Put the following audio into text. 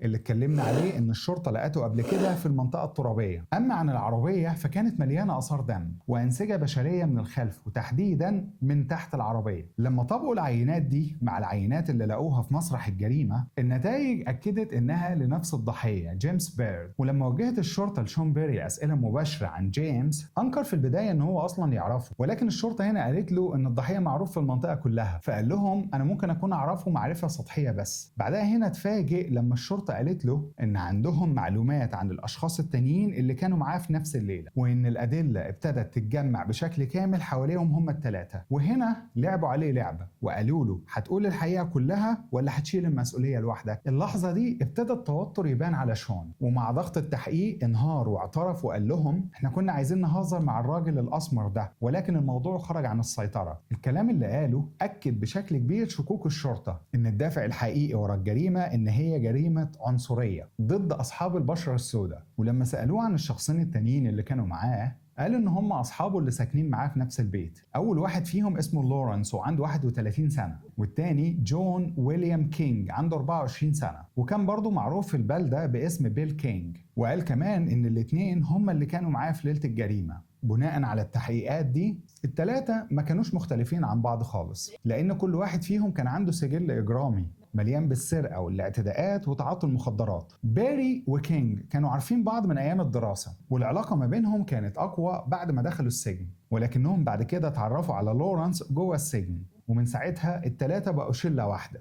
اللي اتكلمنا عليه ان الشرطة لقته قبل كده في المنطقة الترابية. اما عن العربية فكانت مليانة آثار دم وأنسجة بشرية من الخلف وتحديدا من تحت العربية. لما طبقوا العينات دي مع العينات اللي لقوها في مسرح الجريمة، النتائج أكدت إنها لنفس الضحية جيمس بيرد. ولما وجهت الشرطة لشون بيري أسئلة مباشرة عن جيمس، أنكر في البداية إن هو أصلا يعرفه، ولكن الشرطة هنا قالت له إن الضحية معروف في المنطقة كلها، فقال لهم أنا ممكن أكون أعرفه معرفة سطحية بس. بعدها هنا اتفاجئ لما الشرطة قالت له إن عندهم معلومات عن الأشخاص التانيين اللي كانوا معاه في نفس الليلة، وإن الأدلة ابتدت تتجمع بشكل كامل حواليهم هم الثلاثة. وهنا لعبوا عليه لعبة وقالوا له هتقول الحقيقة كلها ولا هتشيل المسؤولية لوحدك؟ اللحظة دي ابتدى التوتر يبان على شون، ومع ضغط التحقيق انهار واعترف وقال لهم احنا كنا عايزين نهزر مع الراجل الأسمر ده، ولكن الموضوع خرج عن السيطرة. الكلام اللي قاله أكد بشكل كبير شكوك الشرطة إن الدافع الحقيقي ورا الجريمة إن هي جريمة عنصرية ضد أصحاب البشرة السوداء. ولما سألوه عن الشخصين التانيين اللي كانوا معاه، قال إن هم أصحابه اللي ساكنين معاه في نفس البيت. أول واحد فيهم اسمه لورنس وعنده 31 سنة، والتاني جون ويليام كينج عنده 24 سنة وكان برضه معروف في البلدة باسم بيل كينج. وقال كمان إن الاتنين هم اللي كانوا معاه في ليلة الجريمة. بناء على التحقيقات دي التلاتة ما كانوش مختلفين عن بعض خالص، لأن كل واحد فيهم كان عنده سجل إجرامي مليان بالسرقة والاعتداءات وتعاطي المخدرات. بيري وكينج كانوا عارفين بعض من أيام الدراسة، والعلاقة ما بينهم كانت أقوى بعد ما دخلوا السجن، ولكنهم بعد كده اتعرفوا على لورنس جوه السجن، ومن ساعتها التلاتة بقوا شلة واحدة.